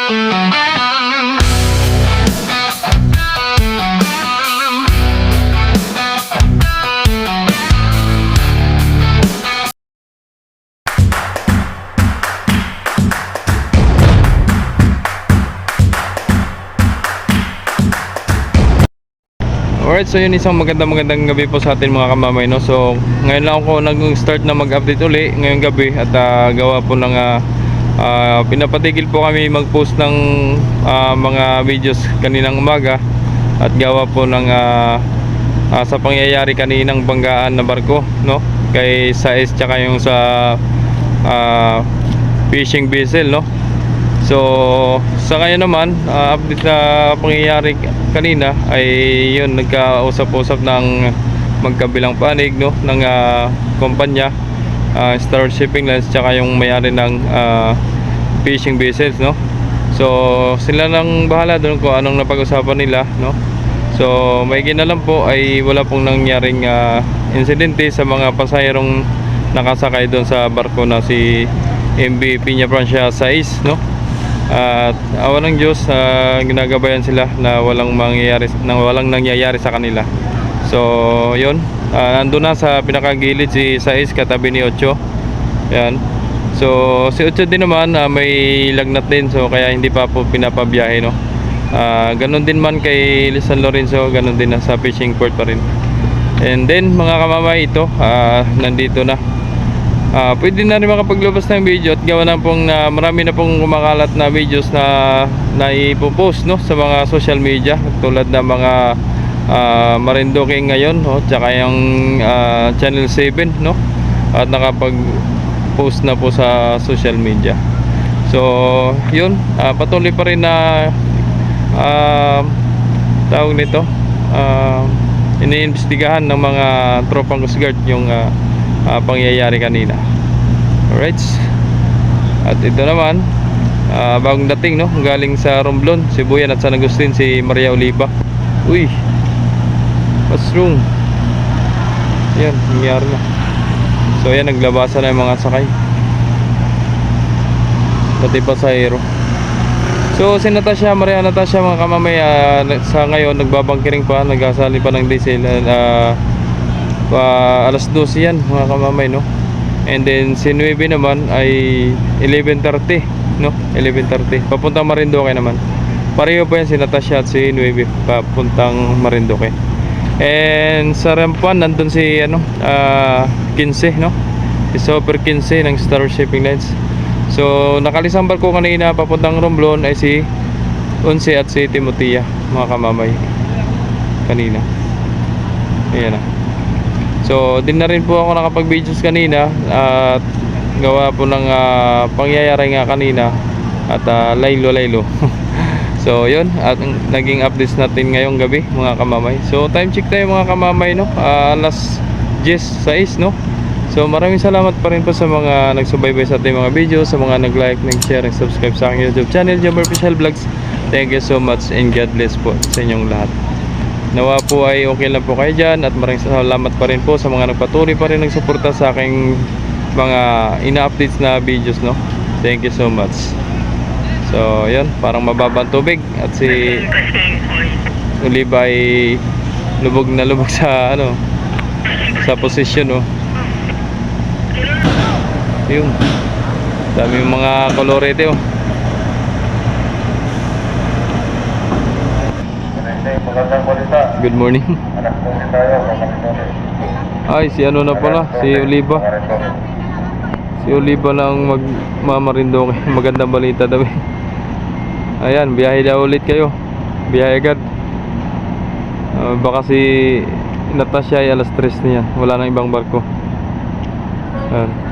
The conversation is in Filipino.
Alright, so yun, isang magandang gabi po sa atin mga kamamay, no? So ngayon lang ako nag-start na mag-update uli ngayong gabi at gawa po ng pinapatigil po kami mag-post ng mga videos kaninang umaga at gawa po ng sa pangyayari kaninang banggaan na barko, no? Kay Sais tsaka yung sa fishing vessel, no? So sa ngayon naman, update na pangyayari kanina ay yun, nagkausap-usap ng magkabilang panig, no, ng kumpanya, Star Shipping Lines tsaka yung may-ari ng fishing vessels, no. So sila nang bahala doon kung anong napag-usapan nila, no. So may ginalam po ay wala pong nangyaring insidente sa mga pasahero nakasakay doon sa barko na si MV Piña Francia 6, no. At awa ng Diyos, ginagabayan sila na walang nangyayari sa kanila. So yun, nandun na sa pinakagilid si Sais katabi ni Ocho. Yan. So si Ocho din naman may lagnat din, so kaya hindi pa po pinapabiyahe, no. Ganun din man kay San Lorenzo, ganun din na sa fishing port pa rin. And then mga kamamay, ito nandito na. Pwede na rin makapaglabas ng video at gawa na pong marami na pong kumakalat na videos na ipopost, no, sa mga social media tulad ng mga Marinduque ngayon, no, tsaka yung Channel 7, no, at nakapag-post na po sa social media. So yun, patuloy pa rin na tawag nito, iniimbestigahan ng mga tropang Coast Guard yung pangyayari kanina. Alright, at ito naman bagong dating, no, galing sa Romblon, Sibuyan at San Agustin, si Maria Oliva. Uy, what's wrong? Yan, nangyari na. So yan, naglabasan na yung mga sakay, pati pasahero. So si Natasha, Maria Natasha mga kamamay, sa ngayon nagbabangkiring pa, nagasali pa ng diesel. Alas 12 yan mga kamamay, no. And then si Nueve naman ay 11:30, no, 11:30 papuntang Marinduque naman. Pareho pa yan, si Natasha at si Nueve papuntang Marinduque. And sa Rampan nandun si 15, no, si Super 15 ng Star Shipping Lines. So nakalisang barko kanina papuntang Romblon ay si 11 at si Timotea mga kamamay kanina. Ayan na. So din na rin po ako nakapag-videos kanina at gawa po ng pangyayari nga kanina at laylo. So yun, at naging updates natin ngayong gabi mga kamamay. So time check tayo mga kamamay, no, alas 10:06, no. So maraming salamat pa rin po sa mga nagsubaybay sa ating mga videos, sa mga nag-like, nag-share, nag-subscribe sa aking YouTube channel, Jomar Official Vlogs. Thank you so much and God bless po sa inyong lahat. Nawa po ay okay lang po kayo dyan at maraming salamat pa rin po sa mga nagpatuloy pa rin nagsuporta sa aking mga ina-updates na videos, no. Thank you so much. So yun, parang mababa ang tubig at si Oliva ay lubog na lubog sa sa position, no. Yun, dami yung mga kolorete, oh. Good morning. Ay, si na pala, si Oliva. Si Oliva lang magmamarinduque. Magandang balita daw. Ayan, biyahe daw ulit kayo. Biyahe agad. Baka si Natasha ay alas 3 niya. Wala nang ibang barko. Ayan.